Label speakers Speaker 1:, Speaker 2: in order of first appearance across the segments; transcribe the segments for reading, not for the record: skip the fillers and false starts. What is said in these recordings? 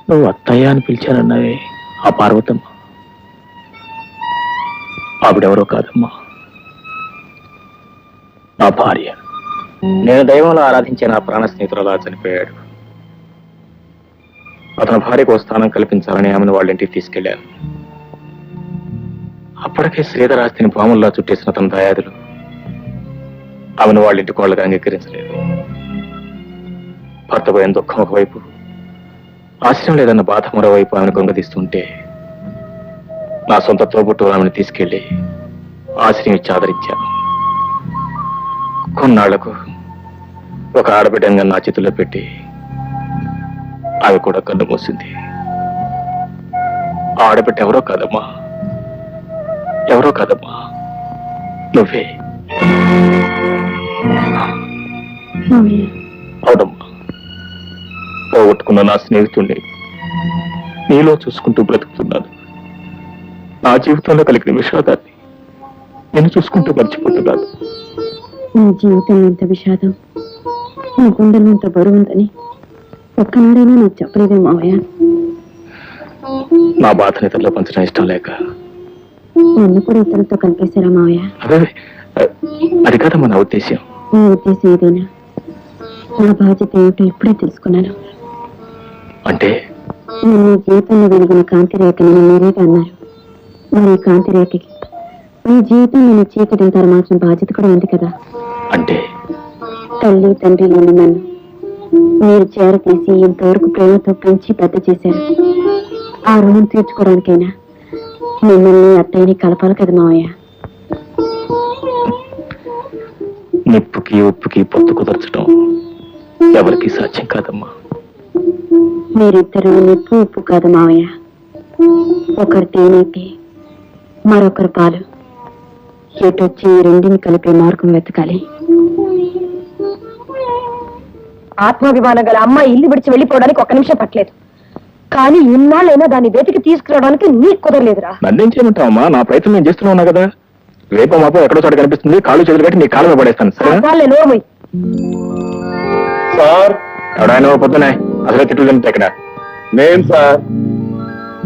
Speaker 1: నువ్వు అత్తయ్య అని పిలిచానన్నావే ఆ పార్వతమ్మ, ఆవిడెవరో కాదమ్మా, నా భార్య. నేను దైవంలో ఆరాధించే నా ప్రాణ స్నేహితులు చనిపోయాడు. అతని భార్యకు స్థానం కల్పించాలని ఆమెను వాళ్ళ ఇంటికి తీసుకెళ్లాను. అప్పటికే శ్రీధరాస్తిని పాముల్లా చుట్టేసిన తన దయాదులు ఆమెను వాళ్ళ ఇంటికి వాళ్ళగా అంగీకరించలేదు. భర్త పోయిన దుఃఖం ఒకవైపు, ఆశ్రయం లేదన్న బాధ మరోవైపు ఆమెను గొంగదీస్తుంటే నా సొంత తోబుట్టు ఆమెను తీసుకెళ్లి ఆశ్రయం ఇచ్చి ఆదరించాను. కొన్నాళ్లకు ఒక ఆడబిడ్డంగా నా చేతిలో పెట్టి ఆమె కూడా కన్ను మూసింది. ఆ ఆడబిడ్డ ఎవరో కాదమ్మా, ఎవరో కాదమ్మా, నువ్వే. అవునమ్మా, పోగొట్టుకున్న నా స్నేహితుణ్ణి నీలో చూసుకుంటూ బ్రతుకుతున్నాను. నా జీవితంలో కలిగిన విషాదాన్ని నేను చూసుకుంటూ మర్చిపోతున్నాను.
Speaker 2: నీ జీవితం ఎంత విషాదం, నీ గుండెలు ఎంత బరువు ఉందని ఒక్కనాడైనా నాకు చెప్పలేదే మావయ్య.
Speaker 1: నా బాధని ఇతరులో పంచడం ఇష్టం లేక
Speaker 2: నన్ను కూడా ఇతరులతో కలిపేశారా మావయ్య?
Speaker 1: అదే అది కాదమ్మా నా ఉద్దేశ్యం.
Speaker 2: నీ ఉద్దేశం ఏదైనా నా బాధ్యత ఏమిటో ఇప్పుడే తెలుసుకున్నాను.
Speaker 1: అంటే
Speaker 2: నీ జీవితంలో వెలిగిన కాంతి రేఖని మీరేగా అన్నారు. మరి ఈ కాంతి రేఖకి నీ జీవితంలో నీ చీకటిని తరమాల్సిన బాధ్యత కూడా ఉంది కదా.
Speaker 1: అంటే
Speaker 2: తల్లి తండ్రి లేని నన్ను మీరు చేరతీసి ఇంతవరకు ప్రేమతో పెంచి పెద్ద చేశారు. ఆ రుణం తీర్చుకోవడానికైనా మిమ్మల్ని అత్తయ్యని కలపాలి కదా మావయ్య.
Speaker 1: నిప్పుకి ఉప్పుకి పొత్తు కుదర్చడం ఎవరికి సాధ్యం కాదమ్మా.
Speaker 2: మీరిద్దరూ నిప్పు ఉప్పు కాదు మావయ్య. ఒకరు తేనైతే మరొకరు పాలు. ఎటొచ్చి ఈ రెండిని కలిపే మార్గం వెతకాలి.
Speaker 3: ఆత్మాభిమానం గల అమ్మాయి ఇల్లు విడిచి వెళ్ళిపోవడానికి ఒక్క నిమిషం పట్టలేదు. కానీ ఇన్నాళ్ళైనా దాన్ని వెతికి తీసుకురావడానికి నీకు కుదరలేదురా.
Speaker 1: నన్నేం చేయమంటావమ్మా? నా ప్రయత్నం నేను చేస్తూనే ఉన్నా కదా. రేపో మాపో ఎక్కడో చోట కనిపిస్తుంది, కాళ్ళు చేతులు కట్టి నీ కాళ్ళ మీద పడేస్తాను. సరే
Speaker 3: నోర్మై
Speaker 4: సార్,
Speaker 1: ఎవడాయన పొద్దునే అసలే తిట్లు తింటే ఇక్కడ.
Speaker 4: నేను సార్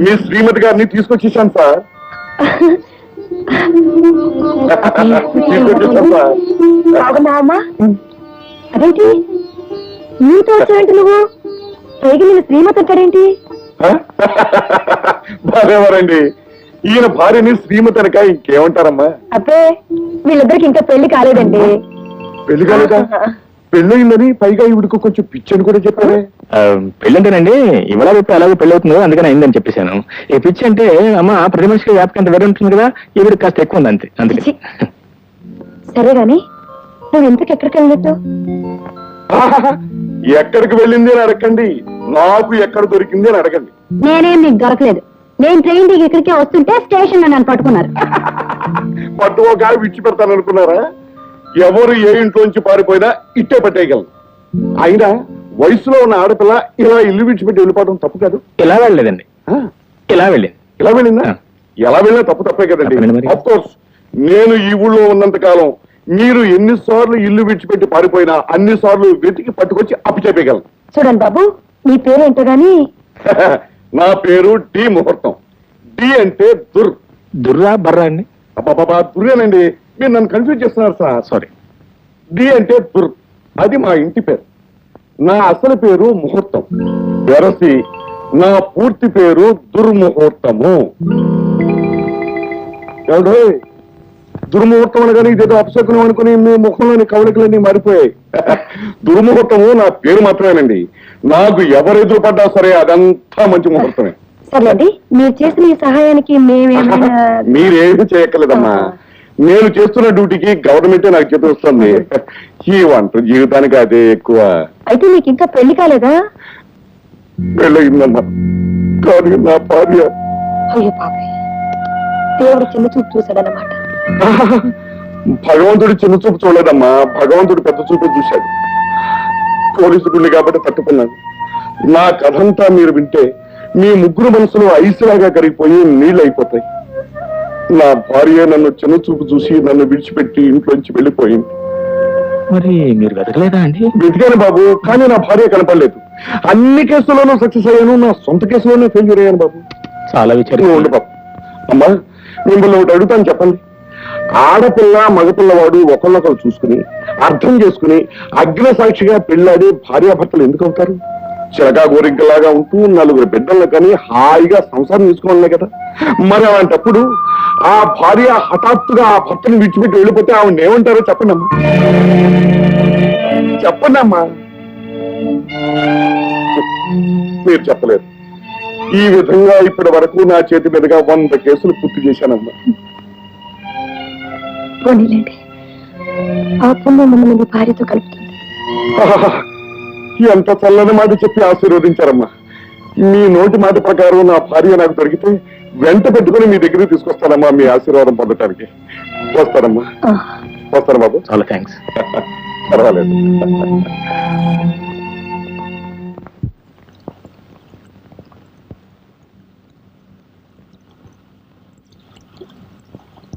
Speaker 4: మీ శ్రీమతి గారిని తీసుకొచ్చేసాను సార్. తీసుకొచ్చేసాను సార్.
Speaker 3: బాగున్నావమ్మా? అదేంటి నీతో వచ్చావేంటి నువ్వు? పైగా నేను శ్రీమతి అంటాడేంటి?
Speaker 4: బాగారండి, ఈయన భార్యని శ్రీమతి అనక ఇంకేమంటారమ్మా?
Speaker 3: అబ్బే, వీళ్ళిద్దరికి ఇంకా పెళ్లి కాలేదండి.
Speaker 4: పెళ్లి కాలేదా? పెళ్ళయిందని పైగా ఈవిడికి కొంచెం పిచ్చని కూడా చెప్పారే.
Speaker 1: పెళ్ళంటేనండి ఇవాళ రేపు ఎలాగో పెళ్లి అవుతుందో అందుకని అయిందని చెప్పేశాను. ఈ పిచ్చి అంటే అమ్మ ప్రతి మనిషికి వ్యాపకం అంత వేరే ఉంటుంది కదా, ఈవిడికి కాస్త ఎక్కువ ఉంది అంతే. అందుకే
Speaker 3: సరే గాని నువ్వు ఇంతకు ఎక్కడికి వెళ్ళినట్టు?
Speaker 4: ఎక్కడికి వెళ్ళింది అని అడగండి, నాకు ఎక్కడ దొరికింది అని అడగండి.
Speaker 3: నేనేం నీకు దొరకలేదు. నేను ట్రైన్ దిగి ఇక్కడికే వస్తుంటే స్టేషన్ లో నన్ను పట్టుకున్నారు.
Speaker 4: పట్టుకోగా విడిచిపెడతాను అనుకున్నారా? ఎవరు ఏ ఇంట్లోంచి పారిపోయినా ఇట్టే పట్టేయగలరు. అయినా వయసులో ఉన్న ఆడపిల్ల ఇలా ఇల్లు విడిచిపెట్టి వెళ్ళిపోవడం తప్పు కాదు.
Speaker 1: ఇలా వెళ్ళలేదండి, ఇలా వెళ్ళింది.
Speaker 4: ఇలా వెళ్ళిందా? ఎలా వెళ్ళినా తప్పే కదండి. ఆఫ్ కోర్స్, నేను ఈ ఊళ్ళో ఉన్నంత కాలం మీరు ఎన్నిసార్లు ఇల్లు విడిచిపెట్టి పారిపోయినా అన్నిసార్లు వెతికి పట్టుకొచ్చి అప్పచెప్పగలను.
Speaker 3: చూడండి బాబు, నీ పేరేంటో గాని.
Speaker 4: నా పేరు డి ముహూర్తం. డి అంటే
Speaker 1: దుర్రా బర్రా అండి.
Speaker 4: అబ్బాబా, దుర్రేనండి, మీరు నన్ను కన్ఫ్యూజ్ చేస్తున్నారు సార్.
Speaker 1: సారీ.
Speaker 4: డి అంటే అది మా ఇంటి పేరు. నా అసలు పేరు ముహూర్తం. వెరసి నా పూర్తి పేరు దుర్ముహూర్తము. ఎవడో దుర్ముహూర్తం అనగానే ఇదేదో అపశకునం అనుకుని మీ ముఖంలోని కవలికలన్నీ మారిపోయాయి. దుర్ముహూర్తము నా పేరు మాత్రమేనండి. నాకు ఎవరు ఎదురుపడ్డా సరే అదంతా మంచి ముహూర్తమే.
Speaker 3: సర్లేండి, మీరు చేసిన ఈ సహాయానికి మేమేమైనా...
Speaker 4: మీరేమి చేయక్కర్లేదమ్మా. నేను చేస్తున్న డ్యూటీకి గవర్నమెంటే నాకు చేతి వస్తుంది. ఈ వంట జీవితానికి అదే ఎక్కువ.
Speaker 3: అయితే నీకు ఇంకా పెళ్లి కాలేదా?
Speaker 4: పెళ్ళయిందమ్మా, కానీ నా భార్య...
Speaker 3: అయ్యో పాపే, దేవుడు చిన్న చూపు చూశాడన్నమాట.
Speaker 4: భగవంతుడు చిన్న చూపు చూడలేదమ్మా, భగవంతుడు పెద్ద చూపే చూశాడు. పోలీసు గుండె కాబట్టి తట్టుకున్నాను. నా కథంతా మీరు వింటే మీ ముగ్గురు మనసులో ఐసులాగా కరిగిపోయి నీళ్ళు అయిపోతాయి. నా భార్య నన్ను చిన్న చూపు చూసి నన్ను విడిచిపెట్టి ఇంట్లోంచి వెళ్ళిపోయింది.
Speaker 1: మరి మీరు వెతకలేదా అండి?
Speaker 4: వెతికాను బాబు, కానీ నా భార్య కనపడలేదు. అన్ని కేసుల్లోనూ సక్సెస్ అయ్యాను, నా సొంత కేసులోనే ఫెయిల్యూర్ అయ్యాను బాబు.
Speaker 1: చాలా
Speaker 4: నువ్వు
Speaker 1: విచారం
Speaker 4: ఉండు బాబు. అమ్మా, మిమ్మల్ని ఒకటి అడుగుతాను, చెప్పండి. ఆడపిల్ల మగపిల్లవాడు ఒకళ్ళొకరు చూసుకుని అర్థం చేసుకుని అగ్ని సాక్షిగా పెళ్ళాడి భార్యాభర్తలు ఎందుకు అవుతారు? చిలకా గోరింకలాగా ఉంటూ నలుగురు బిడ్డలను కానీ హాయిగా సంసారం చేసుకోవాలనే కదా. మరి అలాంటప్పుడు ఆ భార్య హఠాత్తుగా ఆ భర్తను విడిచిపెట్టి వెళ్ళిపోతే ఆవిడ ఏమంటారో చెప్పండి అమ్మా. చెప్పండి అమ్మా. మీరు చెప్పలేరు. ఈ విధంగా ఇప్పటి వరకు నా చేతి మీదుగా 100 కేసులు పూర్తి చేశానమ్మా.
Speaker 3: పోనీలేండి, ఆ పుణ్యం మిమ్మల్ని మీ భార్యతో కలుపుతుంది.
Speaker 4: ఆహా! ఎంత చల్లని మాట చెప్పి ఆశీర్వదించారమ్మా. మీ నోటి మాట ప్రకారం నా భార్య నాకు దొరికితే వెంట పెట్టుకుని మీ దగ్గరికి తీసుకొస్తానమ్మా, మీ ఆశీర్వాదం పొందటానికి. వస్తానమ్మా. వస్తాను బాబు.
Speaker 1: చాలా థ్యాంక్స్.
Speaker 4: పర్వాలేదు.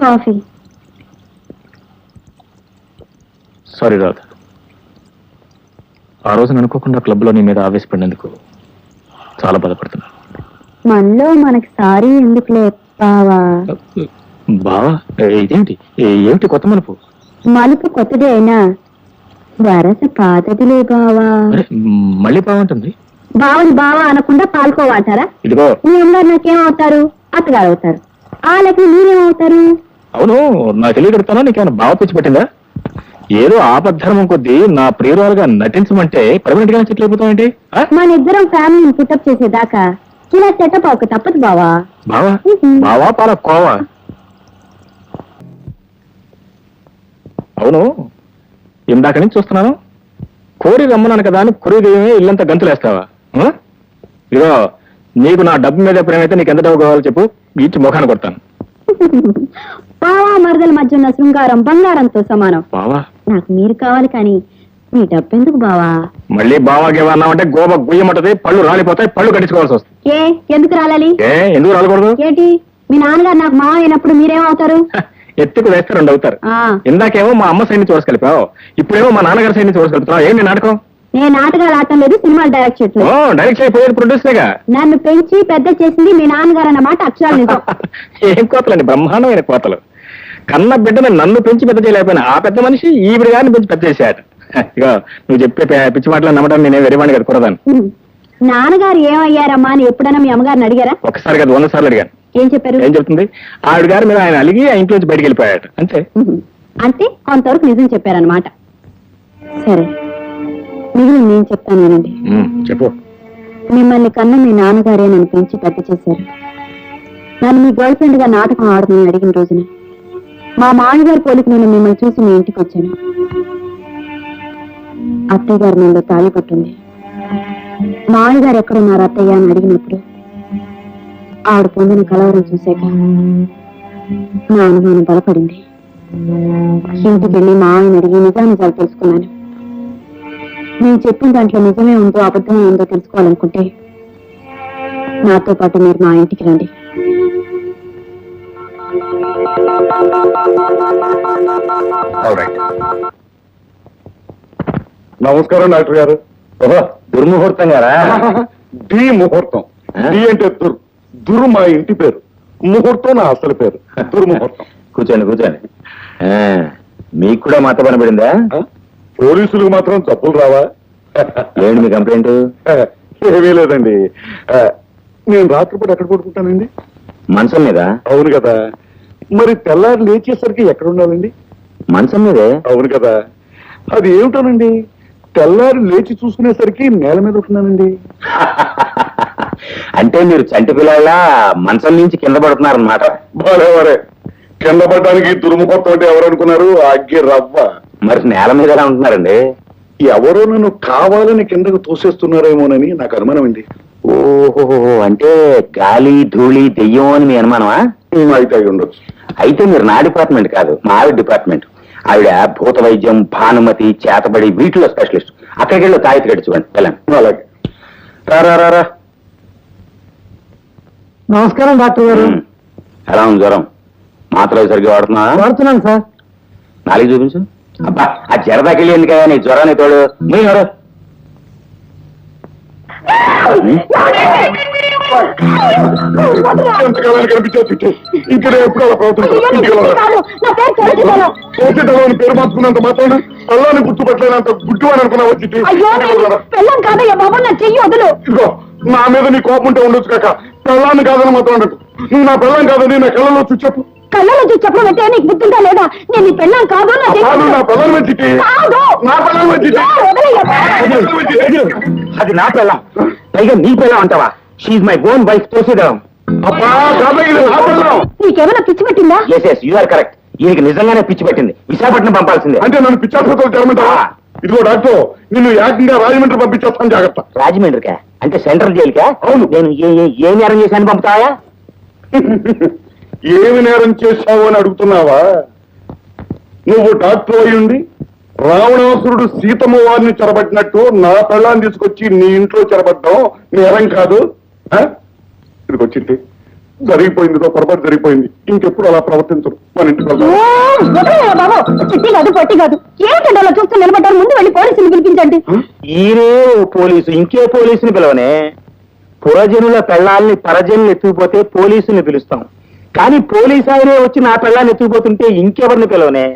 Speaker 2: కాఫీ.
Speaker 1: సారీ రాధ, ఆ రోజు అనుకోకుండా క్లబ్లో నీ మీద ఆవేశపడినందుకు చాలా బాధపడుతున్నా.
Speaker 2: మనలో మనకి సారీ ఎందుకులే బావా.
Speaker 1: బావా, ఇదేంటి? ఏమిటి కొత్త మలుపు?
Speaker 2: మలుపు కొత్తదే అయినా వరస పాతదిలే బావా.
Speaker 1: అరే, మళ్ళీ బాగుంటుంది.
Speaker 2: బావని బావా అనకుండా పాల్కోవాటారా?
Speaker 1: ఇదిగో.
Speaker 2: మీ అమ్మగారు నాకేమవుతారు? అత్తగారు అవుతారు. ఆ లెక్క మీరేమవుతారు?
Speaker 1: అవును, నాకు తెలియగలుగుతానా? నీకేమైనా బావ పిచ్చి పెట్టిందా? ఏదో ఆపద్ధర్మం కొద్దీ నా ప్రియురాలుగా నటించమంటే పర్మనెంట్ గా సెటిల్ అయిపోతామంటే?
Speaker 2: మన ఇద్దరం ఫ్యామిలీని పుట్టప్ చేసేదాకా ఇలా సెటప్ అవక తప్పదు బావా.
Speaker 1: బావా బావా పాల కోవా. అవును, ఇందాక నుంచి చూస్తున్నాను, కోరి రమ్మన్నాను కదా అని కొరిదేమే ఇల్లంతా గంతులేస్తావా? ఇదో, నీకు నా డబ్బు మీద ప్రేమైతే నీకు ఎంత డబ్బు కావాలో చెప్పు, ఇచ్చి ముఖాన్ని కొడతాను.
Speaker 2: బావా మరదల మధ్య ఉన్న శృంగారం బంగారంతో సమానం.
Speaker 1: బావా,
Speaker 2: నాకు మీరు కావాలి కానీ మీ డబ్బు ఎందుకు బావా?
Speaker 1: మళ్ళీ బావా గేవన్నామంటే గోబ గుయ్యమంటది, పళ్ళు రాలిపోతాయి, పళ్ళు కట్టించుకోవాల్సి వస్తుంది.
Speaker 2: ఏ ఎందుకు రాలాలి?
Speaker 1: ఎందుకు రాలకూడదు?
Speaker 2: ఏంటి, మీ నాన్నగారు నాకు మావ అయినప్పుడు మీరేమవుతారు?
Speaker 1: ఎత్తుకు వేస్తే 2 అవుతారు. ఇందాకేమో మా అమ్మ సైడ్ నుంచి చూడగలిపావు, ఇప్పుడేమో మా నాన్నగారి సైడ్ నుంచి చూడగలుగుతావు. ఏంటి నాటకం?
Speaker 2: నేను నాటకాలు ఆడటం లేదు, సినిమాలు డైరెక్ట్ చేయట్లేదు.
Speaker 1: డైరెక్ట్ అయిపోయేది ప్రొడ్యూసర్గా.
Speaker 2: నన్ను పెంచి పెద్ద చేసింది మీ నాన్నగారు అన్నమాట అక్షరాలు నిజం.
Speaker 1: ఏం కోతలండి, బ్రహ్మాండమైన కోతలు. కన్న బిడ్డను నన్ను పెంచి పెద్ద చేయలేకపోయినా ఆ పెద్ద మనిషి ఈవిడ గారిని పెంచి పెద్ద చేశాడు. ఇక నువ్వు చెప్పే పిచ్చి మాటలు నమ్మడం నేనే వెరివాణి కదా కూరదాను.
Speaker 2: నాన్నగారు ఏమయ్యారమ్మా అని ఎప్పుడైనా మీ అమ్మగారిని అడిగారా?
Speaker 1: ఒకసారి కదా 100 సార్లు అడిగాను.
Speaker 2: ఏం చెప్పారు?
Speaker 1: ఏం చెప్తుంది? ఆవిడ గారి మీద ఆయన అలిగి ఆ ఇంట్లో నుంచి బయటికి వెళ్ళిపోయాడు అంతే.
Speaker 2: అంటే కొంతవరకు నిజం చెప్పారనమాట. సరే, మిగిలిన నేను చెప్తానేనండి.
Speaker 1: చెప్పు.
Speaker 2: మిమ్మల్ని కన్నా మీ నాన్నగారే నన్ను పెంచి పెద్ద చేశారు. నన్ను మీ గర్ల్ ఫ్రెండ్ గా నాటకం ఆడమని అడిగిన రోజున మా మామగారి పోలికి నేను మిమ్మల్ని చూసి మీ ఇంటికి వచ్చాను. అత్తయ్య గారి మీద తాళి పట్టుంది. మామగారు ఎక్కడున్నారు అత్తయ్య అని అడిగినప్పుడు ఆవిడ పొందిన కలవరం చూశాక నా అనుమానం బలపడింది. ఇంటికి వెళ్ళి మామని అడిగి నిజానిజాలు తెలుసుకున్నాను. నేను చెప్పిన దాంట్లో నిజమే ఉందో అబద్ధమే ఉందో తెలుసుకోవాలనుకుంటే నాతో పాటు మీరు మా ఇంటికి రండి.
Speaker 4: నమస్కారం డాక్టర్ గారు.
Speaker 1: దుర్ముహూర్తం గారా?
Speaker 4: డి ముహూర్తం. డి అంటే దుర్ మా ఇంటి పేరు, ముహూర్తం నా అసలు పేరు, దుర్ముహూర్తం.
Speaker 1: కూర్చోండి. మీకు కూడా మాతో పని పడిందా?
Speaker 4: పోలీసులకు మాత్రం తప్పులు రావా?
Speaker 1: ఏంటి మీ కంప్లైంట్?
Speaker 4: ఏమీ లేదండి. నేను రాత్రిపూట ఎక్కడ పడుకుంటానండి?
Speaker 1: మంచం మీద.
Speaker 4: అవును కదా. మరి తెల్లారి లేచేసరికి ఎక్కడ ఉండాలండి?
Speaker 1: మంచం మీదే.
Speaker 4: అవును కదా. అది ఏమిటోనండి, తెల్లారి లేచి చూసుకునేసరికి నేల మీద ఉంటున్నానండి.
Speaker 1: అంటే మీరు చంటి పిల్లల మంచం నుంచి కింద పడుతున్నారన్నమాట.
Speaker 4: భలే కింద పడడానికి దుర్ముఖత్వం అంటే ఎవరు అనుకున్నారు? అగ్గి రవ్వ.
Speaker 1: మరి నేల మీద ఎలా ఉంటున్నారండి?
Speaker 4: ఎవరో నన్ను కావాలని కిందకు తోసేస్తున్నారేమోనని నాకు అనుమానం అండి.
Speaker 1: ఓహో, అంటే గాలి ధూళి దెయ్యం అని మీ అనుమానమా?
Speaker 4: అయితే అయి ఉండొచ్చు.
Speaker 1: అయితే మీరు నా డిపార్ట్మెంట్ కాదు, మా ఆవిడ డిపార్ట్మెంట్. ఆవిడ భూత వైద్యం, భానుమతి, చేతబడి వీటిలో స్పెషలిస్ట్. అక్కడికి వెళ్ళి తాయితీ కట్టించుకోండి. వెళ్ళండి.
Speaker 4: అలాగే.
Speaker 1: రా.
Speaker 2: నమస్కారం డాక్టర్ గారు.
Speaker 1: ఎలా ఉంది జ్వరం? మాత్రలు సరిగ్గా
Speaker 2: వాడుతున్నాను సార్.
Speaker 1: నాలుగు చూపించు. అబ్బా, ఆ జరదాకెళ్ళి ఎందుకయ్యా నీ జ్వరాన్ని తోడు. మీరు
Speaker 4: ఎంతకాలానికి కనిపించావు చిట్టి ఇంకా ఎప్పుడు అలా ప్రవర్తించు
Speaker 3: నా పేరు తులసిదళం.
Speaker 4: చేసేటని పేరు మార్చుకున్నంత మాత్రాన అల్లాన్ని గుర్తుపట్టలేనంత గుడ్డు అని అనుకున్నావు చిట్టి
Speaker 3: అయ్యో పెళ్ళం కాదయ్యా బాబు, నా చెయ్యి వదులు.
Speaker 4: ఇదిగో నా మీద నీ కోపం ఉంటే ఉండొచ్చు కాక పెళ్ళాన్ని కాదని మాత్రం ఉండదు. నువ్వు నా పెళ్ళం కాదని నా కళ్ళలో చూసి చెప్పు.
Speaker 3: కళ్ళలో చూసి చెప్పడం అంటే నీకు బుద్ధిందా లేదా? నేను నీ పెళ్ళం కాదు, నా చెయ్యి
Speaker 4: కాదు, నా
Speaker 3: వదులు.
Speaker 4: పెళ్ళం చిట్టి
Speaker 3: కాదు.
Speaker 4: నా పెళ్ళం చిట్టి
Speaker 1: అది నా పిల్లం, పైగా నీ పిల్లం అంటావా? షీఈ్ మై ఓన్ వైఫ్ తోసిదాం.
Speaker 4: అబ్బా కాదు, ఇది నా పెళ్ళం.
Speaker 3: నీకేమైనా పిచ్చి పెట్టిందా?
Speaker 1: Yes you are correct. ఈయనకి నిజంగానే పిచ్చి పెట్టింది. విశాఖపట్నం పంపాల్సిందే.
Speaker 4: అంటే నన్ను పిచ్చాసుపత్రులు తెరమంటావా? ఇదిగో డాక్టర్, నిన్ను ఏకంగా రాజమండ్రి పంపించేస్తాను, జాగ్రత్త.
Speaker 1: రాజమండ్రికా? అంటే సెంట్రల్ జైలుకా?
Speaker 4: అవును.
Speaker 1: నేను ఏ నేరం చేశాను పంపుతావా?
Speaker 4: ఏమి నేరం చేశావు అని అడుగుతున్నావా? నువ్వు డాక్టర్ అయి ఉండి రావణాసురుడు సీతమ్మ వారిని చెరబట్టినట్టు నా పెళ్ళాన్ని తీసుకొచ్చి నీ ఇంట్లో చెరబడ్డావు నేరం కాదు. ఇదిగొచ్చింది జరిగిపోయిందితో పొరపాటు జరిగిపోయింది. ఇంకెప్పుడు అలా ప్రవర్తించరు. మన ఇంటికి వెళ్దాం.
Speaker 3: వదలయ్యా బాబు, చిట్టి కాదు పొట్టి కాదు. ఏంటంటే అలా చూస్తూ నిలబడ్డారు? ముందు వెళ్ళి పోలీసులు పిలిపించండి.
Speaker 1: ఈయనే ఓ పోలీసు, ఇంకే పోలీసుని పిలవనే. పురజనుల పెళ్ళాలని పరజనులు ఎత్తుకుపోతే పోలీసుని పిలుస్తాం, కానీ పోలీసు ఆయనే వచ్చి నా పెళ్ళాన్ని ఎత్తుకుపోతుంటే ఇంకెవరిని పిలవనే.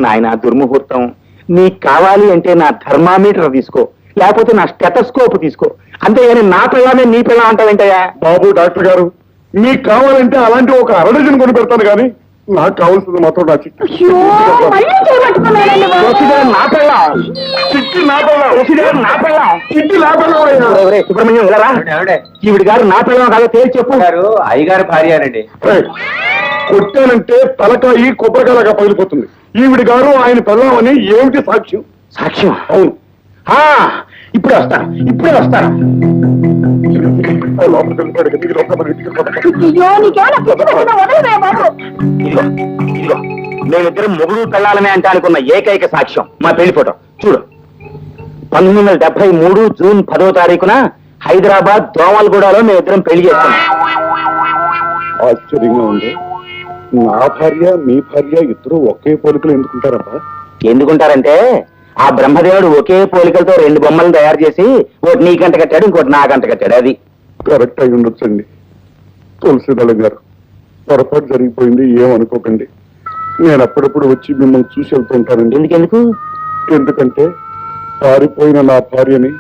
Speaker 1: నాయన దుర్ముహూర్తం, నీకు కావాలి అంటే నా థర్మామీటర్ తీసుకో, లేకపోతే నా స్టెటస్కోప్ తీసుకో, అంతేగాని నా పిల్లనే నీ పిల్ల అంటావేంటయ్యా?
Speaker 4: బాబు డాక్టర్ గారు, మీకు కావాలంటే అలాంటి ఒక అరడజన్ కొని పెడతాను, కానీ నాకు కావాల్సింది మాత్రం నా చిట్టి.
Speaker 3: అయ్యో, మళ్ళీ చేయబట్టుకున్నాడండి బాబు.
Speaker 1: ప్రొసీజర్ నా పిల్ల,
Speaker 4: చిట్టి నా పిల్ల.
Speaker 1: ప్రొసీజర్ నా పిల్ల.
Speaker 4: చిట్టి నా పిల్ల అయ్యా.
Speaker 1: ఒరేయ్ సుబ్రహ్మణ్యం ఇలా రా. ఈవిడ గారు నా పిల్ల కాదో తేల్చి చెప్పు.
Speaker 5: అయ్యగారు భార్యానండి.
Speaker 4: రేయ్, కొట్టానంటే తలకాయి కొబ్బరికాయలాగా పగిలిపోతుంది. ఈవిడి గారు ఆయన పిల్లమని ఏమిటి సాక్ష్యం?
Speaker 1: సాక్ష్యం?
Speaker 4: అవును.
Speaker 1: ఇప్పుడే వస్తాను, ఇప్పుడే వస్తాను.
Speaker 4: లోపలికి వెళ్ళిపోయాడు కదా, ఇది లోపల ఇంటికి వెళ్ళిపోతాడు.
Speaker 3: అయ్యో, నీకేమైనా పిచ్చి పెట్టిందా? వదలవే బాబు.
Speaker 1: ఇదిగో ఇదిగో, మేమిద్దరం మొగుడు పెళ్ళాలనే అంటే అనుకున్న ఏకైక సాక్ష్యం మా పెళ్లి ఫోటో చూడు. 1973 జూన్ 10వ తారీఖున హైదరాబాద్ దోమలగూడలో మేమిద్దరం పెళ్లి చేసుకున్నాం.
Speaker 4: ఆశ్చర్యంగా ఉంది. నా భార్య మీ భార్య ఇద్దరు ఒకే పోలికలు ఎందుకుంటారబ్బా?
Speaker 1: ఎందుకుంటారంటే ఆ బ్రహ్మదేవుడు ఒకే పోలికలతో 2 బొమ్మలను తయారు చేసి ఒకటి నీ గంట కట్టాడు, ఇంకోటి నా గంట కట్టాడు. అది
Speaker 4: కరెక్ట్ అయి ఉండొచ్చండి. తులసిదళం గారు, పొరపాటు జరిగిపోయింది, ఏమనుకోకండి. నేను అప్పుడప్పుడు వచ్చి మిమ్మల్ని చూసి వెళ్తుంటానండి.
Speaker 1: ఎందుకెందుకు?
Speaker 4: ఎందుకంటే పారిపోయిన నా భార్యని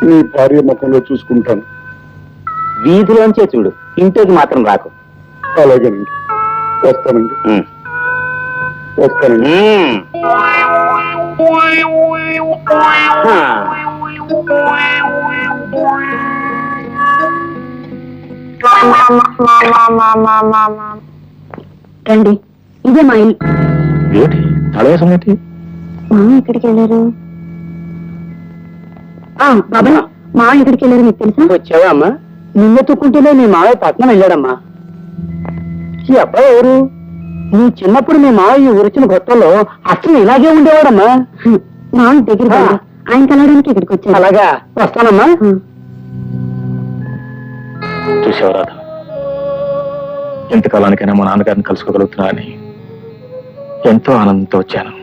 Speaker 4: మీ భార్య ముఖంలో చూసుకుంటాను.
Speaker 1: వీధిలోంచే చూడు, ఇంటికి మాత్రం రాకు.
Speaker 4: అలాగేనండి, వస్తానండి. వస్తానండి.
Speaker 2: రండి, ఇదే మా ఇల్లు.
Speaker 1: ఏంటి తలవేసం ఏంటి?
Speaker 2: మా ఎక్కడికి వెళ్ళారు? బాబా, మా ఎక్కడికి వెళ్ళారు మీకు తెలుసా?
Speaker 1: వచ్చావా అమ్మా? నిన్న తొక్కుంటేనే మీ మావయ్య పట్నం వెళ్ళాడమ్మా. ఈ అబ్బాయి ఎవరు? నీ చిన్నప్పుడు మీ మావయ్య ఊరిచిన గొప్పలో అసలు ఇలాగే ఉండేవాడమ్మా.
Speaker 2: మా దగ్గర ఆయన కలవడానికి ఇక్కడికి వచ్చారు.
Speaker 1: అలాగా, వస్తానమ్మా.
Speaker 6: చూసావు రాధ, ఎంతకాలానికైనా మా నాన్నగారిని కలుసుకోగలుగుతున్నా అని ఎంతో ఆనందంతో వచ్చాను.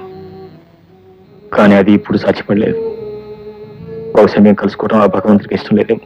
Speaker 6: కానీ అది ఇప్పుడు సాధ్యపడలేదు. బహుశా మేము కలుసుకోవడం ఆ భగవంతుడికి ఇష్టం లేదేమో.